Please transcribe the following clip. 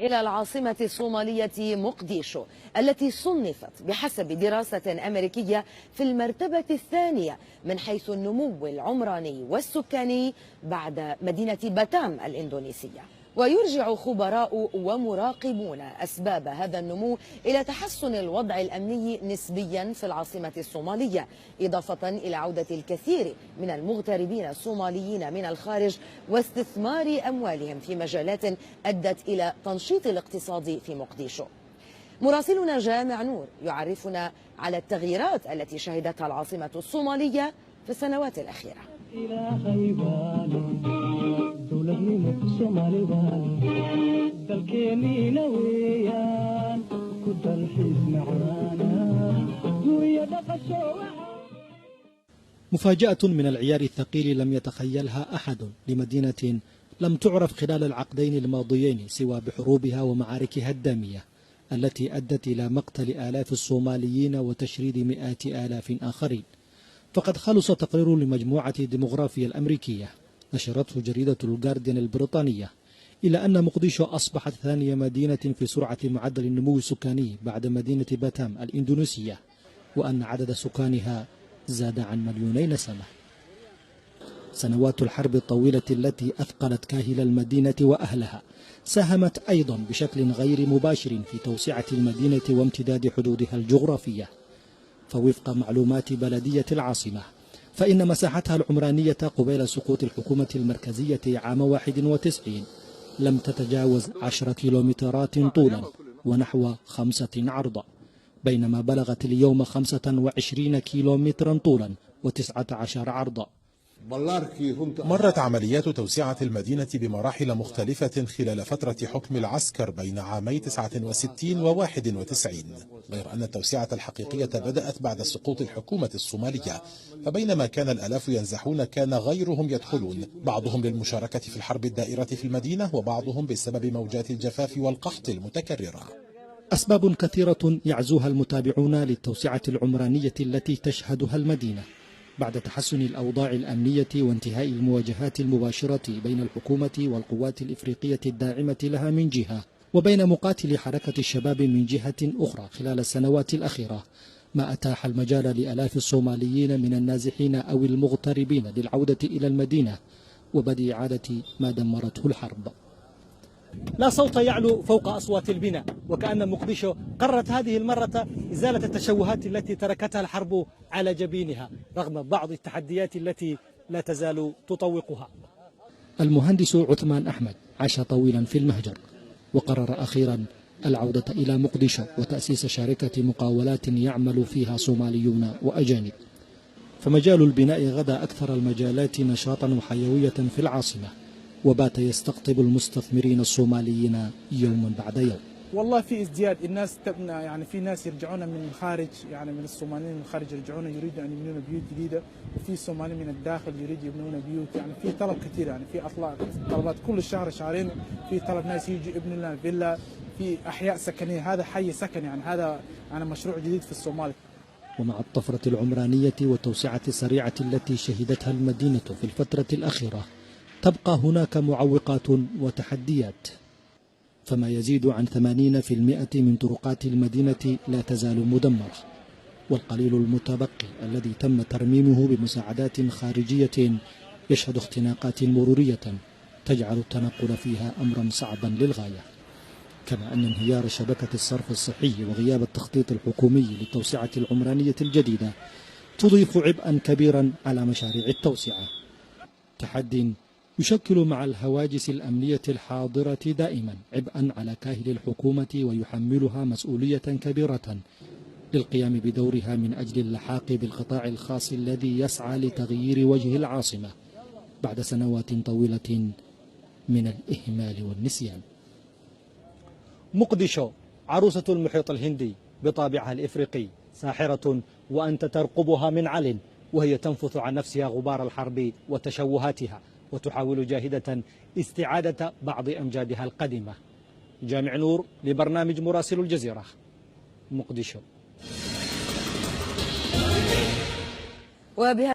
إلى العاصمة الصومالية مقديشو التي صنفت بحسب دراسة أمريكية في المرتبة الثانية من حيث النمو العمراني والسكاني بعد مدينة باتام الإندونيسية. ويرجع خبراء ومراقبون أسباب هذا النمو إلى تحسن الوضع الأمني نسبيا في العاصمة الصومالية، إضافة إلى عودة الكثير من المغتربين الصوماليين من الخارج واستثمار أموالهم في مجالات أدت إلى تنشيط الاقتصاد في مقديشو. مراسلنا جامع نور يعرفنا على التغييرات التي شهدتها العاصمة الصومالية في السنوات الأخيرة. مفاجأة من العيار الثقيل لم يتخيلها أحد لمدينة لم تعرف خلال العقدين الماضيين سوى بحروبها ومعاركها الدامية التي أدت إلى مقتل آلاف الصوماليين وتشريد مئات آلاف آخرين. فقد خلص تقرير لمجموعة ديموغرافيا الأمريكية نشرته جريدة الجارديان البريطانية إلى أن مقديشو أصبحت ثانية مدينة في سرعة معدل النمو السكاني بعد مدينة باتام الإندونيسية، وأن عدد سكانها زاد عن 2,000,000 نسمة. سنوات الحرب الطويلة التي أثقلت كاهل المدينة وأهلها ساهمت أيضا بشكل غير مباشر في توسعة المدينة وامتداد حدودها الجغرافية. فوفق معلومات بلدية العاصمة فإن مساحتها العمرانية قبيل سقوط الحكومة المركزية عام 91 لم تتجاوز 10 كيلومترات طولا ونحو 5 عرضا، بينما بلغت اليوم 25 كيلومترا طولا و19 عرضا. مرت عمليات توسعة المدينة بمراحل مختلفة خلال فترة حكم العسكر بين عامي 69 و 91، غير أن التوسعة الحقيقية بدأت بعد سقوط الحكومة الصومالية، فبينما كان الآلاف ينزحون كان غيرهم يدخلون، بعضهم للمشاركة في الحرب الدائرة في المدينة وبعضهم بسبب موجات الجفاف والقحط المتكررة. أسباب كثيرة يعزوها المتابعون للتوسعة العمرانية التي تشهدها المدينة بعد تحسن الأوضاع الأمنية وانتهاء المواجهات المباشرة بين الحكومة والقوات الإفريقية الداعمة لها من جهة وبين مقاتلي حركة الشباب من جهة أخرى خلال السنوات الأخيرة، ما أتاح المجال لآلاف الصوماليين من النازحين أو المغتربين للعودة إلى المدينة وبدء إعادة ما دمرته الحرب. لا صوت يعلو فوق أصوات البناء، وكأن مقديشو قررت هذه المرة إزالة التشوهات التي تركتها الحرب على جبينها رغم بعض التحديات التي لا تزال تطوقها. المهندس عثمان أحمد عاش طويلا في المهجر وقرر أخيرا العودة إلى مقديشو وتأسيس شركة مقاولات يعمل فيها صوماليون وأجانب. فمجال البناء غدا أكثر المجالات نشاطا وحيوية في العاصمة، وبات يستقطب المستثمرين الصوماليين يوما بعد يوم. والله في ازدياد، الناس تبنى، يعني في ناس يرجعون من الخارج، يعني من الصوماليين من الخارج يرجعون يريدوا ان يبنون بيوت جديده، وفي صوماليين من الداخل يريدوا يبنون بيوت، يعني في طلب كثير، يعني في طلبات كل شهر شهرين في طلب ناس يجوا يبنوا لنا فيلا، في احياء سكنيه، هذا حي سكن، يعني هذا يعني مشروع جديد في الصومال. ومع الطفرة العمرانية والتوسعة السريعة التي شهدتها المدينة في الفترة الأخيرة تبقى هناك معوقات وتحديات، فما يزيد عن 80% من طرقات المدينة لا تزال مدمرة، والقليل المتبقي الذي تم ترميمه بمساعدات خارجية يشهد اختناقات مرورية تجعل التنقل فيها أمرا صعبا للغاية، كما أن انهيار شبكة الصرف الصحي وغياب التخطيط الحكومي للتوسعة العمرانية الجديدة تضيف عبئا كبيرا على مشاريع التوسعة. تحد يشكل مع الهواجس الأمنية الحاضرة دائما عبئا على كاهل الحكومة ويحملها مسؤولية كبيرة للقيام بدورها من أجل اللحاق بالقطاع الخاص الذي يسعى لتغيير وجه العاصمة بعد سنوات طويلة من الإهمال والنسيان. مقديشو عروسة المحيط الهندي بطابعها الإفريقي، ساحرة وأنت ترقبها من عل، وهي تنفث عن نفسها غبار الحرب وتشوهاتها وتحاول جاهدة استعادة بعض أمجادها القديمة. جامع نور لبرنامج مراسل الجزيرة، مقديشو. وبهذا